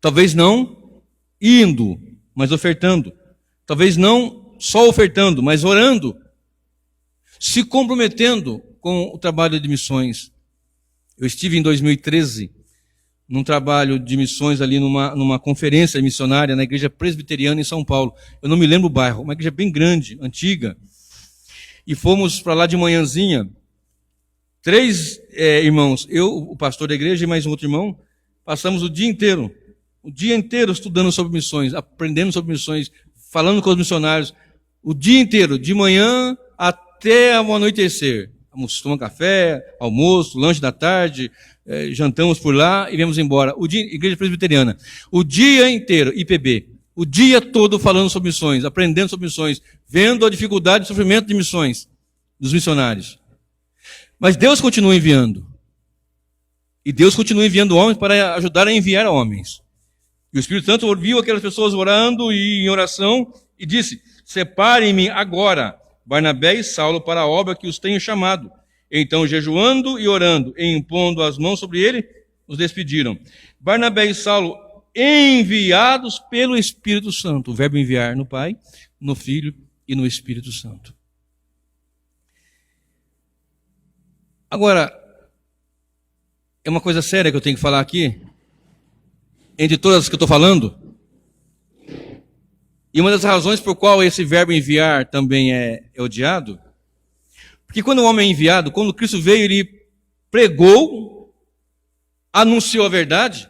Talvez não indo, mas ofertando. Talvez não só ofertando, mas orando. Se comprometendo com o trabalho de missões. Eu estive em 2013 num trabalho de missões ali numa conferência missionária na igreja presbiteriana em São Paulo. Eu não me lembro o bairro, uma igreja bem grande, antiga. E fomos para lá de manhãzinha. 3 irmãos, eu, o pastor da igreja e mais um outro irmão, passamos o dia inteiro estudando sobre missões, aprendendo sobre missões, falando com os missionários, o dia inteiro, de manhã até ao anoitecer. Tomamos café, almoço, lanche da tarde, jantamos por lá e viemos embora. Igreja presbiteriana. O dia inteiro, IPB. O dia todo falando sobre missões, aprendendo sobre missões, vendo a dificuldade e sofrimento de missões, dos missionários. Mas Deus continua enviando. E Deus continua enviando homens para ajudar a enviar homens. E o Espírito Santo ouviu aquelas pessoas orando e em oração e disse, separem-me agora Barnabé e Saulo para a obra que os tenho chamado. Então, jejuando e orando, e impondo as mãos sobre ele, os despediram. Barnabé e Saulo, enviados pelo Espírito Santo. O verbo enviar no Pai, no Filho e no Espírito Santo. Agora, é uma coisa séria que eu tenho que falar aqui, entre todas as que eu estou falando. E uma das razões por qual esse verbo enviar também é odiado, porque quando o homem é enviado, quando Cristo veio, ele pregou, anunciou a verdade,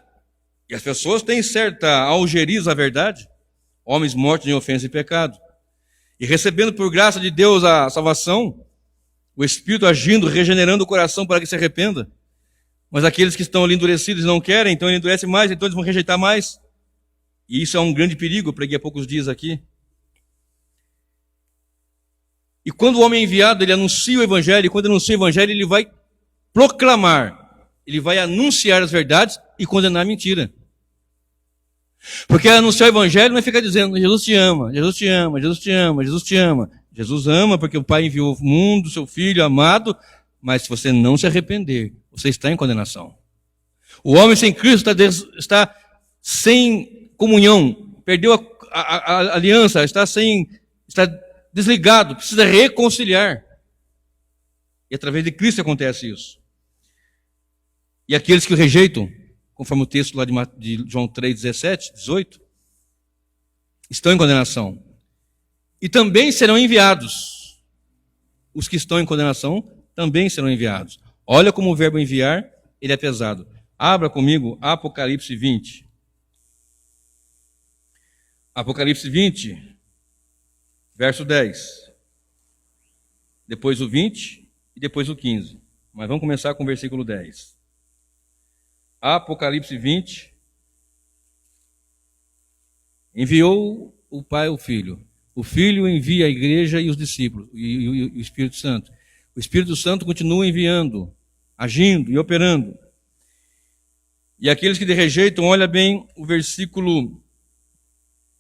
e as pessoas têm certa algeriza à verdade, homens mortos em ofensa e pecado, e recebendo por graça de Deus a salvação, o Espírito agindo, regenerando o coração para que se arrependa. Mas aqueles que estão ali endurecidos não querem, então ele endurece mais, então eles vão rejeitar mais. E isso é um grande perigo, eu preguei há poucos dias aqui. E quando o homem é enviado, ele anuncia o Evangelho, e quando anuncia o Evangelho, ele vai proclamar, ele vai anunciar as verdades e condenar a mentira. Porque anunciar o evangelho não é ficar dizendo, Jesus te ama, Jesus te ama, Jesus te ama, Jesus te ama. Jesus ama porque o Pai enviou ao mundo, seu Filho amado, mas se você não se arrepender, você está em condenação. O homem sem Cristo está sem comunhão, perdeu a aliança, está desligado, precisa reconciliar. E através de Cristo acontece isso. E aqueles que o rejeitam, conforme o texto lá de João 3, 17, 18, estão em condenação. E também serão enviados. Os que estão em condenação também serão enviados. Olha como o verbo enviar, ele é pesado. Abra comigo Apocalipse 20. Apocalipse 20, verso 10. Depois o 20 e depois o 15. Mas vamos começar com o versículo 10. Apocalipse 20. Enviou o Pai o Filho. O Filho envia a igreja e os discípulos, e o Espírito Santo. O Espírito Santo continua enviando, agindo e operando. E aqueles que rejeitam, olha bem o versículo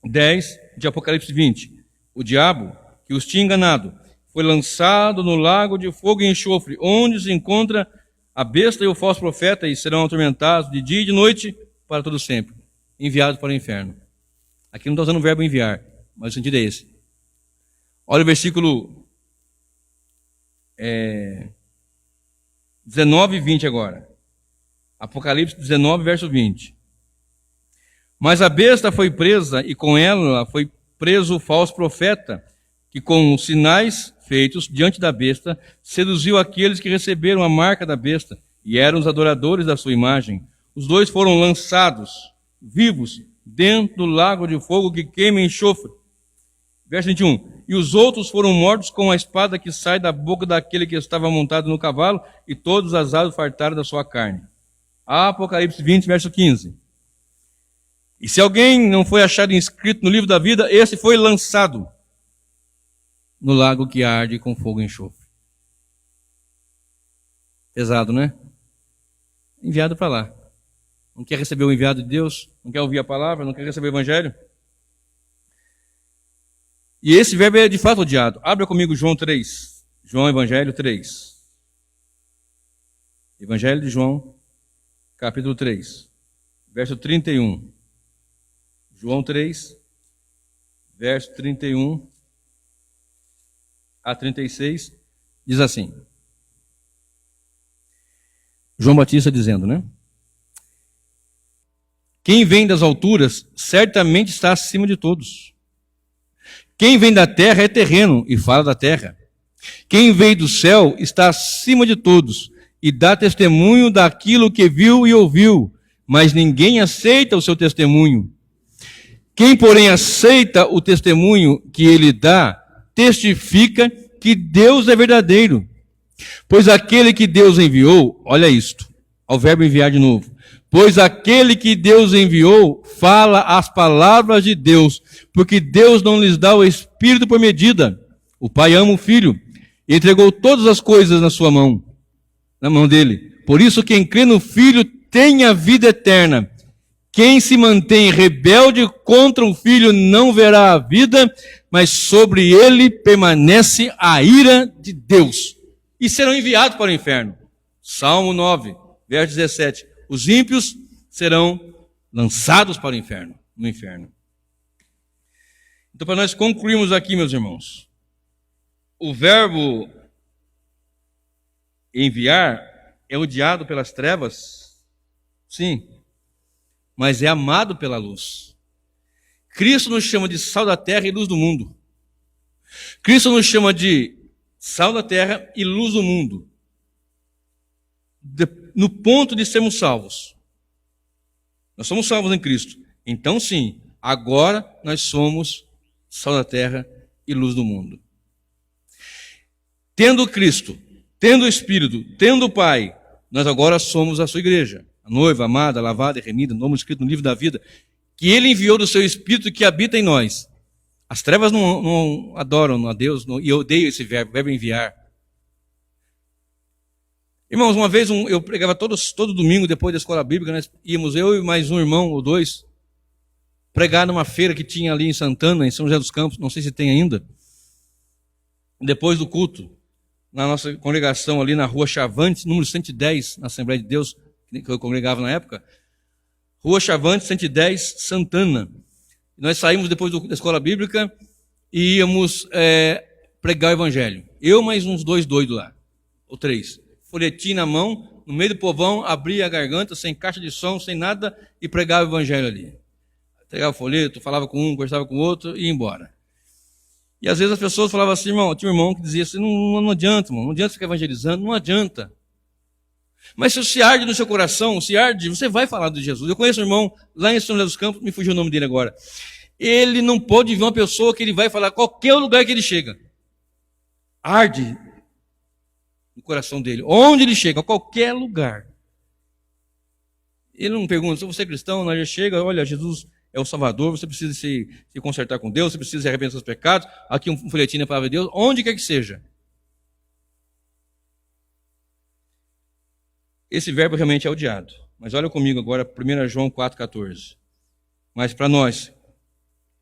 10 de Apocalipse 20. O diabo, que os tinha enganado, foi lançado no lago de fogo e enxofre, onde se encontra a besta e o falso profeta, e serão atormentados de dia e de noite para todo sempre, enviados para o inferno. Aqui não está usando o verbo enviar, mas o sentido é esse. Olha o versículo 19 e 20 agora. Apocalipse 19, verso 20. Mas a besta foi presa, e com ela foi preso o falso profeta, que com os sinais feitos diante da besta, seduziu aqueles que receberam a marca da besta, e eram os adoradores da sua imagem. Os dois foram lançados, vivos, dentro do lago de fogo que queima e enxofre. Verso 21. E os outros foram mortos com a espada que sai da boca daquele que estava montado no cavalo, e todos as aves fartaram da sua carne. Apocalipse 20, verso 15. E se alguém não foi achado inscrito no livro da vida, esse foi lançado no lago que arde com fogo e enxofre. Pesado, né? Enviado para lá. Não quer receber o enviado de Deus? Não quer ouvir a palavra? Não quer receber o evangelho? E esse verbo é de fato odiado. Abra comigo João 3. João Evangelho 3. Evangelho de João, capítulo 3, verso 31. João 3, verso 31 a 36, diz assim. João Batista dizendo, né? Quem vem das alturas certamente está acima de todos. Quem vem da terra é terreno e fala da terra. Quem veio do céu está acima de todos e dá testemunho daquilo que viu e ouviu, mas ninguém aceita o seu testemunho. Quem, porém, aceita o testemunho que ele dá, testifica que Deus é verdadeiro. Pois aquele que Deus enviou, olha isto, ao verbo enviar de novo. Pois aquele que Deus enviou fala as palavras de Deus, porque Deus não lhes dá o Espírito por medida. O Pai ama o Filho e entregou todas as coisas na mão dele. Por isso quem crê no Filho tem a vida eterna. Quem se mantém rebelde contra o Filho não verá a vida, mas sobre ele permanece a ira de Deus. E serão enviados para o inferno. Salmo 9, verso 17. Os ímpios serão lançados para o inferno, no inferno. Então, para nós concluirmos aqui, meus irmãos, o verbo enviar é odiado pelas trevas? Sim, mas é amado pela luz. Cristo nos chama de sal da terra e luz do mundo. Cristo nos chama de sal da terra e luz do mundo. No ponto de sermos salvos. Nós somos salvos em Cristo. Então sim, agora nós somos sal da terra e luz do mundo. Tendo Cristo, tendo o Espírito, tendo o Pai, nós agora somos a sua igreja. A noiva, amada, lavada e remida, nome escrito no livro da vida, que Ele enviou do seu Espírito que habita em nós. As trevas não adoram a Deus, e eu odeio esse verbo enviar. Irmãos, uma vez eu pregava todo domingo, depois da escola bíblica, nós íamos, eu e mais um irmão ou dois, pregar numa feira que tinha ali em Santana, em São José dos Campos, não sei se tem ainda. Depois do culto, na nossa congregação ali na Rua Chavantes, número 110, na Assembleia de Deus, que eu congregava na época, Rua Chavantes, 110, Santana. Nós saímos depois da escola bíblica e íamos pregar o evangelho. Eu mais uns 2 doidos lá, ou 3. Folhetim na mão, no meio do povão, abria a garganta, sem caixa de som, sem nada, e pregava o evangelho ali. Entregava o folheto, falava com um, conversava com o outro e ia embora. E às vezes as pessoas falavam assim, irmão, tinha um irmão que dizia assim, não adianta, irmão, não adianta ficar evangelizando, não adianta. Mas se arde no seu coração, se arde, você vai falar de Jesus. Eu conheço um irmão lá em São José dos Campos, me fugiu o nome dele agora. Ele não pode ver uma pessoa que ele vai falar qualquer lugar que ele chega. Arde no coração dele. Onde ele chega, a qualquer lugar. Ele não pergunta, se você é cristão, já chega, olha, Jesus é o Salvador, você precisa se consertar com Deus, você precisa se arrepender dos seus pecados, aqui um folhetim na palavra de Deus, onde quer que seja. Esse verbo realmente é odiado. Mas olha comigo agora, 1 João 4,14. Mas para nós,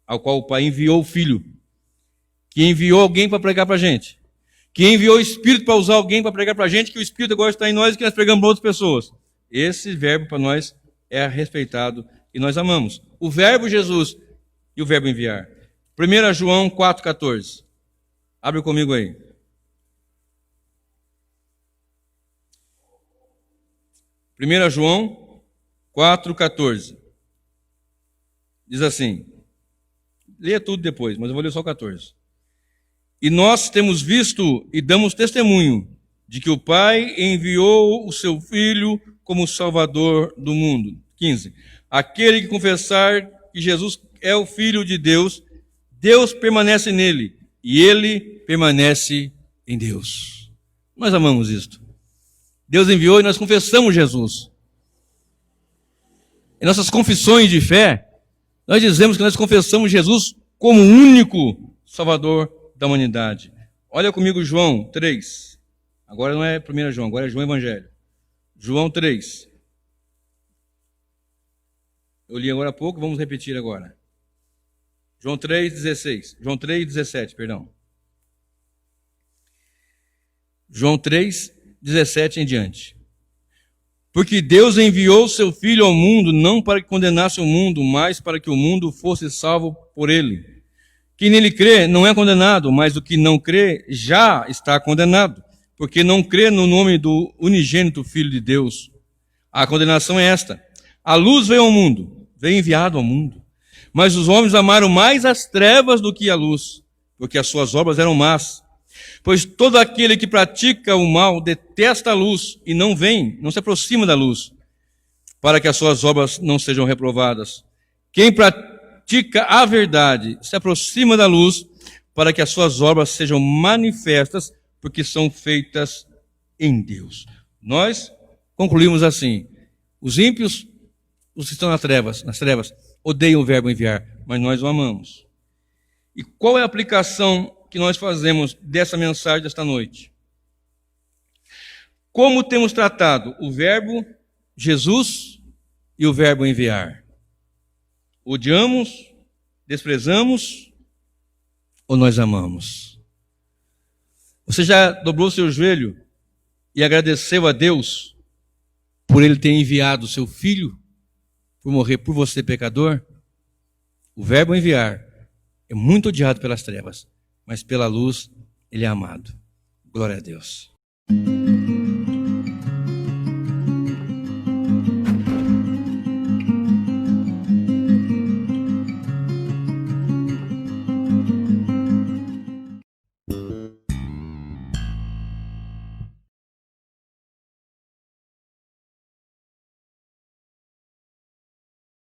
ao qual o Pai enviou o Filho, que enviou alguém para pregar para a gente, que enviou o Espírito para usar alguém para pregar para a gente, que o Espírito agora está em nós e que nós pregamos para outras pessoas. Esse verbo para nós é respeitado e nós amamos. O verbo Jesus e o verbo enviar. 1 João 4,14. Abre comigo aí. 1 João 4,14. Diz assim. Leia tudo depois, mas eu vou ler só o 14. E nós temos visto e damos testemunho de que o Pai enviou o seu Filho como Salvador do mundo. 15. Aquele que confessar que Jesus é o Filho de Deus, Deus permanece nele e ele permanece em Deus. Nós amamos isto. Deus enviou e nós confessamos Jesus. Em nossas confissões de fé, nós dizemos que nós confessamos Jesus como o único Salvador da humanidade. Olha comigo João 3. Agora não é 1 João, agora é João Evangelho. João 3. Eu li agora há pouco, vamos repetir agora. João 3,16. João 3,17, perdão. João 3,17 em diante. Porque Deus enviou seu Filho ao mundo, não para que condenasse o mundo, mas para que o mundo fosse salvo por ele. Quem nele crê não é condenado, mas o que não crê já está condenado, porque não crê no nome do unigênito Filho de Deus. A condenação é esta: a luz veio ao mundo, veio enviado ao mundo, mas os homens amaram mais as trevas do que a luz, porque as suas obras eram más. Pois todo aquele que pratica o mal detesta a luz e não se aproxima da luz, para que as suas obras não sejam reprovadas. Quem pratica a verdade se aproxima da luz, para que as suas obras sejam manifestas, porque são feitas em Deus. Nós concluímos assim: os ímpios, os que estão nas trevas, odeiam o verbo enviar, mas nós o amamos. E qual é a aplicação que nós fazemos dessa mensagem desta noite? Como temos tratado o verbo Jesus e o verbo enviar? Odiamos, desprezamos ou nós amamos? Você já dobrou seu joelho e agradeceu a Deus por Ele ter enviado o seu Filho por morrer por você, pecador? O verbo enviar é muito odiado pelas trevas, mas pela luz ele é amado. Glória a Deus.